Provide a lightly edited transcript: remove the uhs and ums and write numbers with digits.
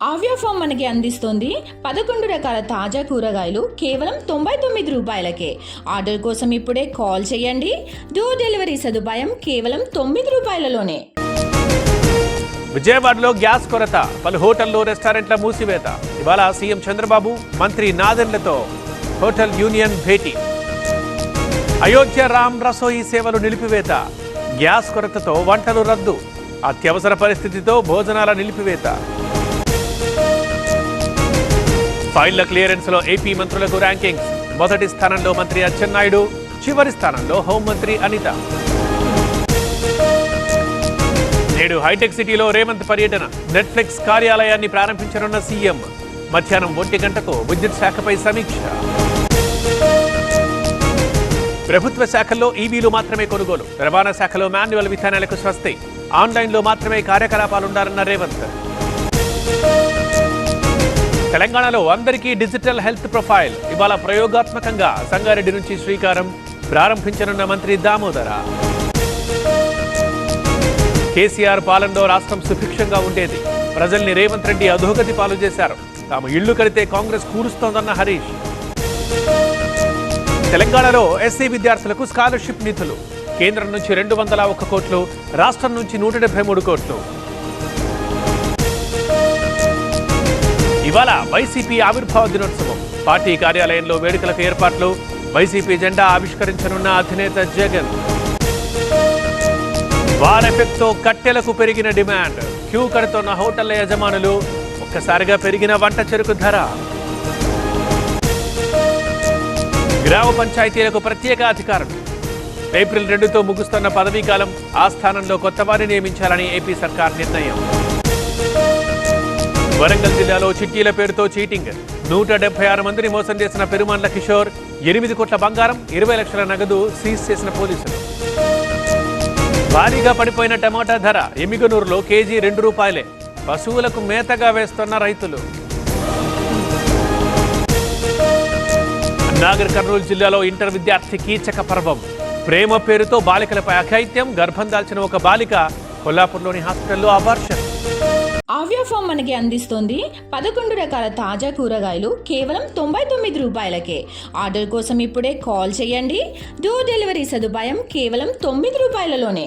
ఆవ్యా form మనకి అందిస్తోంది 11 రకాల తాజా కూరగాయలు కేవలం 99 రూపాయలకే. ఆర్డర్ కోసం ఇప్పుడే కాల్ చేయండి. డోర్ డెలివరీ సదుపాయం కేవలం 9 రూపాయలలోనే. విజయవాడలో గ్యాస్ కొరత, పలు హోటల్లో రెస్టారెంట్ల మూసివేత. ఇవాళ సీఎం చంద్రబాబు మంత్రి నాదెండ్లతో హోటల్ యూనియన్ భేటీ. అయోధ్య రామ్ రసోయి సేవలు నిలిపివేత, గ్యాస్ కొరతతో వంటలు రద్దు, అత్యవసర పరిస్థితితో భోజనాల నిలిపివేత. ఫైళ్ల క్లియరెన్స్ లో ఏపీ మంత్రులకు ర్యాంకింగ్స్. మొదటి స్థానంలో మంత్రి అచ్చెన్నాయుడు, చివరి స్థానంలో హోంమంత్రి అనిత. నేడు హైటెక్ సిటీలో రేవంత్ పర్యటన. నెట్ఫ్లిక్స్ కార్యాలయాన్ని ప్రారంభించనున్న సీఎం. మధ్యాహ్నం 1 గంటకు విద్యుత్ శాఖపై సమీక్ష. ప్రభుత్వ శాఖల్లో ఈవీలు మాత్రమే కొనుగోలు. రవాణా శాఖలో మాన్యువల్ విధానాలకు స్వస్తి. ఆన్లైన్లో మాత్రమే కార్యకలాపాలుండాలన్న రేవంత్. తెలంగాణలో అందరికీ డిజిటల్ హెల్త్ ప్రొఫైల్. ఇవాళ ప్రయోగాత్మకంగా సంగారెడ్డి నుంచి శ్రీకారం ప్రారంభించనున్న మంత్రి దామోదర. కేసీఆర్ పాలనలో రాష్ట్రం సుభిక్షంగా ఉండేది. ప్రజల్ని రేవంత్ రెడ్డి అధోగతి పాలు చేశారు. తాము ఇళ్లు కడితే కాంగ్రెస్ కూలుస్తోందన్న హరీష్. తెలంగాణలో ఎస్సీ విద్యార్థులకు స్కాలర్షిప్ నిధులు. కేంద్రం నుంచి 201 కోట్లు, రాష్ట్రం నుంచి 173 కోట్లు. ఇవాళ వైసీపీ ఆవిర్భావ దినోత్సవం. పార్టీ కార్యాలయంలో వేడుకలకు ఏర్పాట్లు. వైసీపీ జెండా ఆవిష్కరించనున్న అధినేత జగన్. వార్ ఎఫెక్ట్ తో కట్టెలకు పెరిగిన డిమాండ్. క్యూ కడుతున్న హోటళ్ల యజమానులు. ఒక్కసారిగా పెరిగిన వంట చెరుకు ధర. గ్రామ పంచాయతీలకు ప్రత్యేక అధికారులు. ఏప్రిల్ 2తో ముగుస్తున్న పదవీకాలం. ఆ స్థానంలో కొత్త వారిని నియమించాలని ఏపీ సర్కార్ నిర్ణయం. వరంగల్ జిల్లాలో చిట్టీల పేరుతో చీటింగ్. 176 మందిని మోసం చేసిన పెరుమాన్ల కిషోర్. 8 కోట్ల బంగారం, 20 లక్షల నగదు సీజ్ చేసిన పోలీసులు. భారీగా పడిపోయిన టమాటా ధర. ఎమ్మిగనూరులో కేజీ 2 రూపాయలే. పశువులకు మేతగా వేస్తున్న రైతులు. నాగర్ కర్నూలు జిల్లాలో ఇంటర్ విద్యార్థి కీచక పర్వం. ప్రేమ పేరుతో బాలికలపై అఘాయిత్యం. గర్భం దాల్చిన ఒక బాలిక కొల్లాపూర్లోని హాస్పిటల్లో అబార్షన్. ఆవ్యా ఫామ్ మనకి అందిస్తోంది 11 రకాల తాజా కూరగాయలు కేవలం 99 రూపాయలకే. ఆర్డర్ కోసం ఇప్పుడే కాల్ చేయండి. డోర్ డెలివరీ సదుపాయం కేవలం 9 రూపాయలలోనే.